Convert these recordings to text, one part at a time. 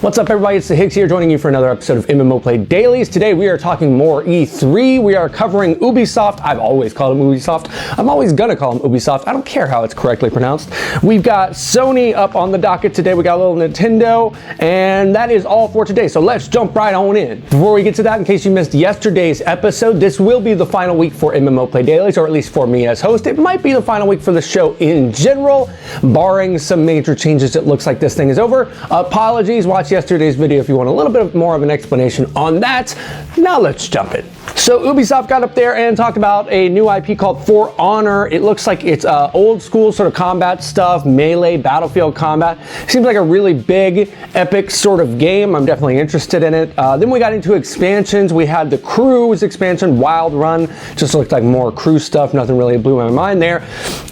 What's up, everybody? It's the Higgs here, joining you for another episode of MMO Play Dailies. Today we are talking more E3. We are covering Ubisoft. I've always called them Ubisoft. I'm always gonna call them Ubisoft. I don't care how it's correctly pronounced. We've got Sony up on the docket today. We got a little Nintendo, and that is all for today. So let's jump right on in. Before we get to that, in case you missed yesterday's episode, this will be the final week for MMO Play Dailies, or at least for me as host. It might be the final week for the show in general, barring some major changes. It looks like this thing is over. Apologies. Watch yesterday's video if you want a little bit more of an explanation on that. Now let's jump in. So Ubisoft got up there and talked about a new IP called For Honor. It looks like it's old school sort of combat stuff, melee, battlefield combat. Seems like a really big, epic sort of game. I'm definitely interested in it. Then we got into expansions. We had the Cruise expansion, Wild Run. Just looked like more crew stuff. Nothing really blew my mind there.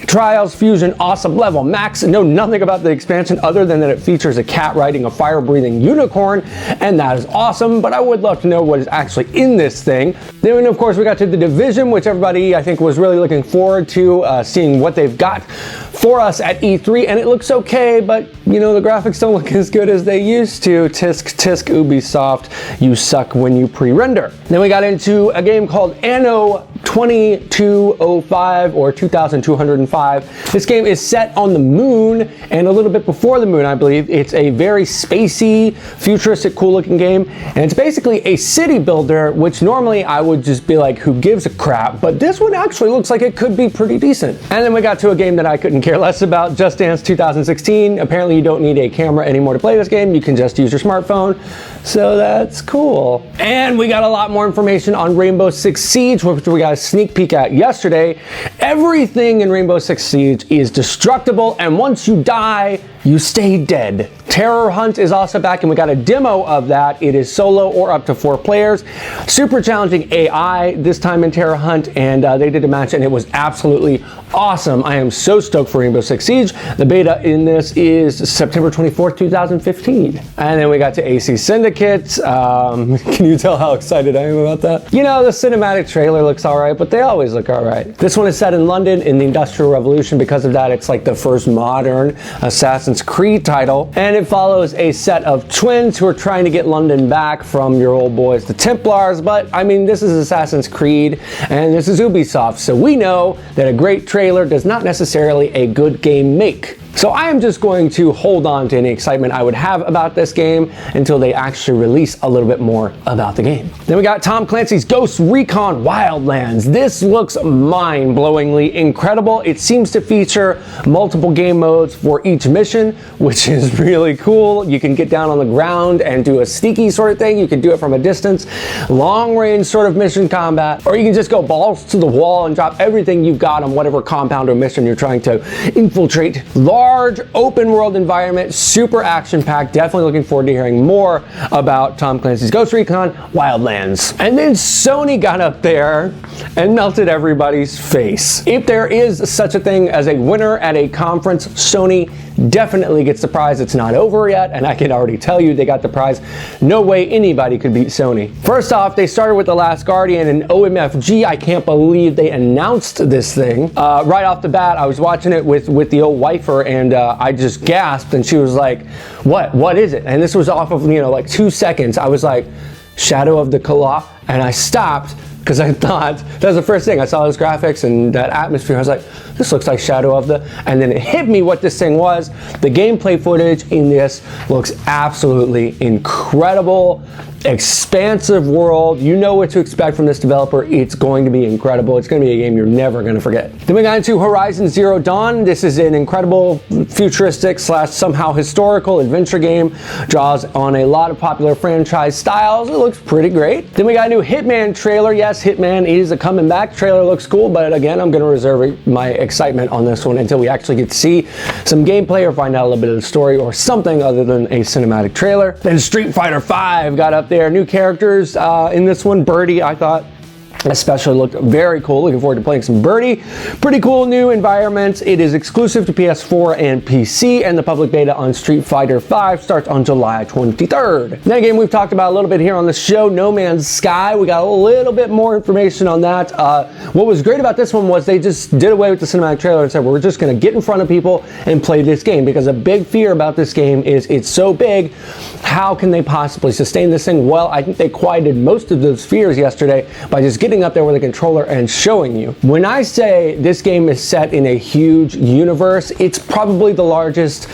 Trials, Fusion, Awesome, Level, Max. Know nothing about the expansion other than that it features a cat riding a fire-breathing unicorn, and that is awesome, but I would love to know what is actually in this thing. Then, of course, we got to The Division, which everybody, I think, was really looking forward to, seeing what they've got for us at E3, and it looks okay, but, you know, the graphics don't look as good as they used to. Tisk, tisk, Ubisoft, you suck when you pre-render. Then we got into a game called Anno 2205, or 2205. This game is set on the moon, and a little bit before the moon, I believe. It's a very spacey, futuristic, cool-looking game, and it's basically a city builder, which normally I would just be like, who gives a crap? But this one actually looks like it could be pretty decent. And then we got to a game that I couldn't care less about, Just Dance 2016. Apparently you don't need a camera anymore to play this game. You can just use your smartphone. So that's cool. And we got a lot more information on Rainbow Six Siege, which we got a sneak peek at yesterday. Everything in Rainbow Six Siege is destructible, and once you die, you stay dead. Terror Hunt is also back, and we got a demo of that. It is solo or up to 4 players. Super challenging AI this time in Terror Hunt, and they did a match, and it was absolutely awesome. I am so stoked for Rainbow Six Siege. The beta in this is September 24th, 2015. And then we got to AC Syndicate. Can you tell how excited I am about that? You know, the cinematic trailer looks all right, but they always look all right. This one is set in London in the Industrial Revolution. Because of that, it's like the first modern Assassin's Creed title, and it follows a set of twins who are trying to get London back from your old boys, the Templars. But I mean, this is Assassin's Creed, and this is Ubisoft, so we know that a great trailer does not necessarily a good game make. So I am just going to hold on to any excitement I would have about this game until they actually release a little bit more about the game. Then we got Tom Clancy's Ghost Recon Wildlands. This looks mind-blowingly incredible. It seems to feature multiple game modes for each mission, which is really cool. You can get down on the ground and do a sneaky sort of thing. You can do it from a distance, long-range sort of mission combat, or you can just go balls to the wall and drop everything you've got on whatever compound or mission you're trying to infiltrate. Large open world environment, super action packed. Definitely looking forward to hearing more about Tom Clancy's Ghost Recon Wildlands. And then Sony got up there and melted everybody's face. If there is such a thing as a winner at a conference, Sony definitely gets the prize. It's not over yet, and I can already tell you they got the prize. No way anybody could beat Sony. First off, they started with The Last Guardian and OMFG. I can't believe they announced this thing. Right off the bat, I was watching it with the old wifer, and I just gasped, and she was like, what is it? And this was off of, you know, like 2 seconds. I was like, Shadow of the Colossus, and I stopped because I thought, that was the first thing. I saw those graphics and that atmosphere. I was like, this looks like Shadow of the, and then it hit me what this thing was. The gameplay footage in this looks absolutely incredible. Expansive world. You know what to expect from this developer. It's going to be incredible. It's going to be a game you're never going to forget. Then we got into Horizon Zero Dawn. This is an incredible futuristic / somehow historical adventure game. Draws on a lot of popular franchise styles. It looks pretty great. Then we got a new Hitman trailer. Yes, Hitman is a coming back. Trailer looks cool, but again, I'm going to reserve my excitement on this one until we actually get to see some gameplay or find out a little bit of the story or something other than a cinematic trailer. Then Street Fighter V got up there. New characters in this one. Birdie, I thought, especially looked very cool. Looking forward to playing some Birdie. Pretty cool new environments. It is exclusive to PS4 and PC, and the public beta on Street Fighter V starts on July 23rd. Then again, we've talked about a little bit here on the show, No Man's Sky. We got a little bit more information on that. What was great about this one was they just did away with the cinematic trailer and said, we're just going to get in front of people and play this game, because a big fear about this game is it's so big. How can they possibly sustain this thing? Well, I think they quieted most of those fears yesterday by just getting up there with a controller and showing you. When I say this game is set in a huge universe, it's probably the largest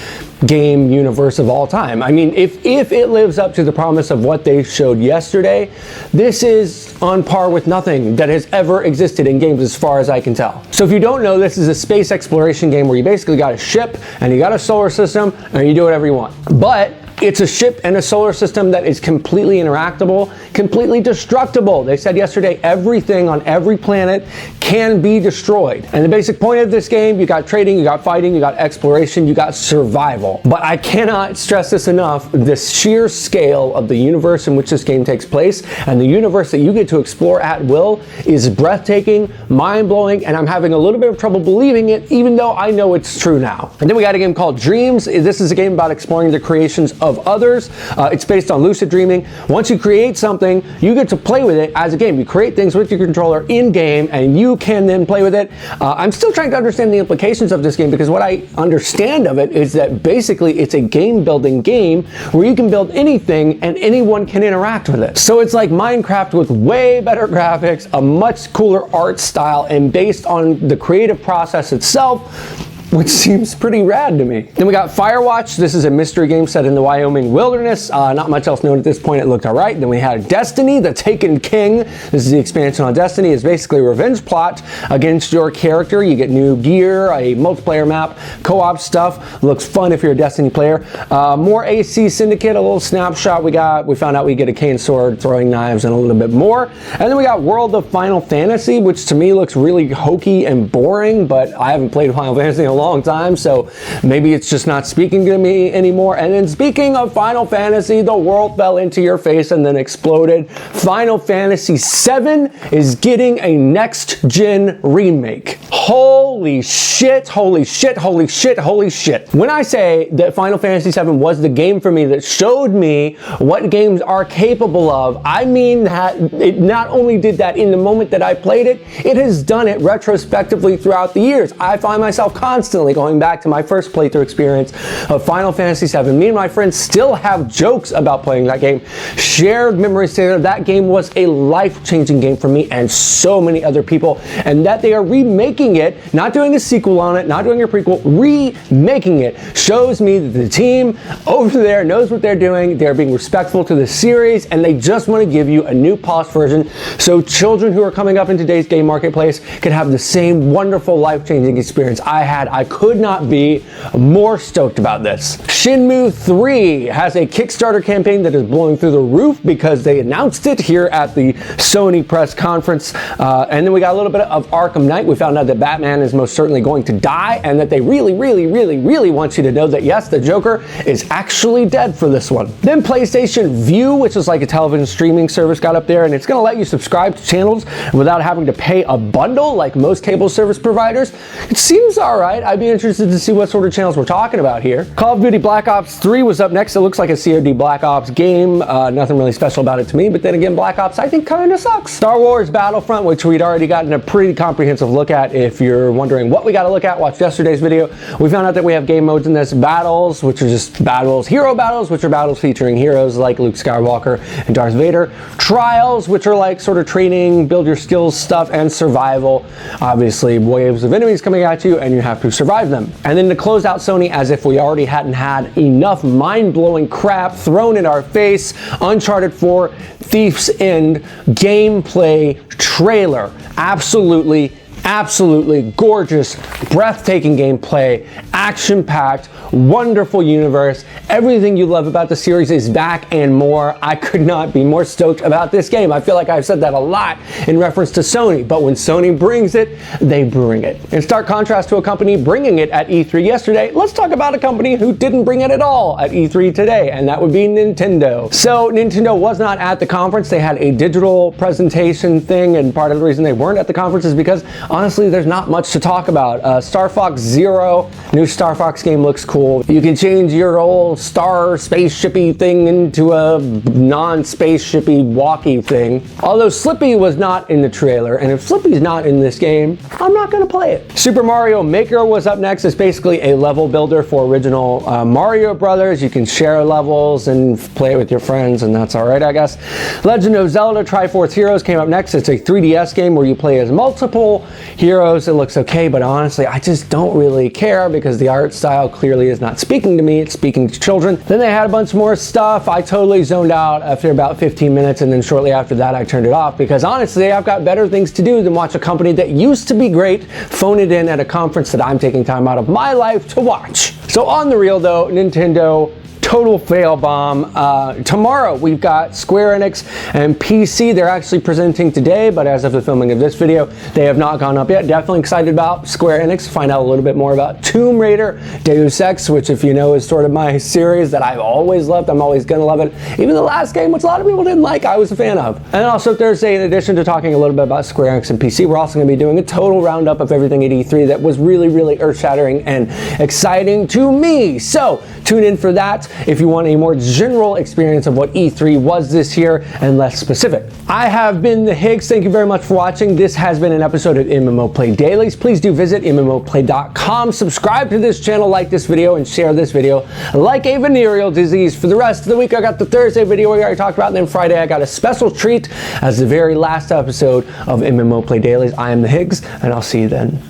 game universe of all time. I mean, if it lives up to the promise of what they showed yesterday, this is on par with nothing that has ever existed in games as far as I can tell. So if you don't know, this is a space exploration game where you basically got a ship and you got a solar system and you do whatever you want. But it's a ship and a solar system that is completely interactable, completely destructible. They said yesterday everything on every planet can be destroyed. And the basic point of this game, you got trading, you got fighting, you got exploration, you got survival. But I cannot stress this enough, the sheer scale of the universe in which this game takes place and the universe that you get to explore at will is breathtaking, mind-blowing, and I'm having a little bit of trouble believing it, even though I know it's true now. And then we got a game called Dreams. This is a game about exploring the creations of others. It's based on lucid dreaming. Once you create something, you get to play with it as a game. You create things with your controller in-game, and you can then play with it. I'm still trying to understand the implications of this game, because what I understand of it is that basically it's a game-building game where you can build anything and anyone can interact with it. So it's like Minecraft with way better graphics, a much cooler art style, and based on the creative process itself, which seems pretty rad to me. Then we got Firewatch. This is a mystery game set in the Wyoming wilderness. Not much else known at this point. It looked all right. Then we had Destiny, the Taken King. This is the expansion on Destiny. It's basically a revenge plot against your character. You get new gear, a multiplayer map, co-op stuff. Looks fun if you're a Destiny player. More AC Syndicate, a little snapshot we found out we get a cane sword, throwing knives, and a little bit more. And then we got World of Final Fantasy, which to me looks really hokey and boring, but I haven't played Final Fantasy in a long time, so maybe it's just not speaking to me anymore. And then speaking of Final Fantasy, the world fell into your face and then exploded. Final Fantasy VII is getting a next-gen remake. Holy shit, holy shit, holy shit, holy shit. When I say that Final Fantasy VII was the game for me that showed me what games are capable of, I mean that it not only did that in the moment that I played it, it has done it retrospectively throughout the years. I find myself constantly going back to my first playthrough experience of Final Fantasy VII. Me and my friends still have jokes about playing that game. Shared memories together. That game was a life-changing game for me and so many other people. And that they are remaking it, not doing a sequel on it, not doing a prequel, remaking it, shows me that the team over there knows what they're doing. They're being respectful to the series, and they just want to give you a new polished version so children who are coming up in today's game marketplace can have the same wonderful life-changing experience I had. I could not be more stoked about this. Shenmue 3 has a Kickstarter campaign that is blowing through the roof because they announced it here at the Sony press conference. And then we got a little bit of Arkham Knight. We found out that Batman is most certainly going to die, and that they really want you to know that yes, the Joker is actually dead for this one. Then PlayStation Vue, which is like a television streaming service, got up there, and it's going to let you subscribe to channels without having to pay a bundle like most cable service providers. It seems all right. I'd be interested to see what sort of channels we're talking about here. Call of Duty Black Ops 3 was up next. It looks like a COD Black Ops game. Nothing really special about it to me, but then again, Black Ops I think kind of sucks. Star Wars Battlefront, which we'd already gotten a pretty comprehensive look at. If you're wondering what we got to look at, watch yesterday's video. We found out that we have game modes in this. Battles, which are just battles. Hero battles, which are battles featuring heroes like Luke Skywalker and Darth Vader. Trials, which are like sort of training, build your skills stuff, and survival. Obviously, waves of enemies coming at you, and you have to survive them. And then to close out Sony, as if we already hadn't had enough mind-blowing crap thrown in our face, Uncharted 4 Thief's End gameplay trailer. Absolutely Absolutely gorgeous, breathtaking gameplay, action-packed, wonderful universe. Everything you love about the series is back and more. I could not be more stoked about this game. I feel like I've said that a lot in reference to Sony, but when Sony brings it, they bring it. In stark contrast to a company bringing it at E3 yesterday, let's talk about a company who didn't bring it at all at E3 today, and that would be Nintendo. So Nintendo was not at the conference. They had a digital presentation thing, and part of the reason they weren't at the conference is because honestly, there's not much to talk about. Star Fox Zero, new Star Fox game looks cool. You can change your old star spaceshipy thing into a non-spaceshipy walkie thing. Although Slippy was not in the trailer, and if Slippy's not in this game, I'm not gonna play it. Super Mario Maker was up next. It's basically a level builder for original Mario Brothers. You can share levels and play it with your friends, and that's all right, I guess. Legend of Zelda Triforce Heroes came up next. It's a 3DS game where you play as multiple heroes. It looks okay, but honestly, I just don't really care because the art style clearly is not speaking to me. It's speaking to children. Then they had a bunch more stuff. I totally zoned out after about 15 minutes, and then shortly after that, I turned it off because honestly, I've got better things to do than watch a company that used to be great phone it in at a conference that I'm taking time out of my life to watch. So on the real though, Nintendo, total fail bomb. Tomorrow we've got Square Enix and PC. They're actually presenting today, but as of the filming of this video, they have not gone up yet. Definitely excited about Square Enix. Find out a little bit more about Tomb Raider, Deus Ex, which if you know is sort of my series that I've always loved. I'm always gonna love it. Even the last game, which a lot of people didn't like, I was a fan of. And also Thursday, in addition to talking a little bit about Square Enix and PC, we're also gonna be doing a total roundup of everything at E3 that was really, really earth-shattering and exciting to me. So tune in for that if you want a more general experience of what E3 was this year and less specific. I have been the Higgs. Thank you very much for watching. This has been an episode of MMO Play Dailies. Please do visit MMOplay.com. Subscribe to this channel, like this video, and share this video like a venereal disease. For the rest of the week, I got the Thursday video we already talked about, and then Friday I got a special treat as the very last episode of MMO Play Dailies. I am the Higgs, and I'll see you then.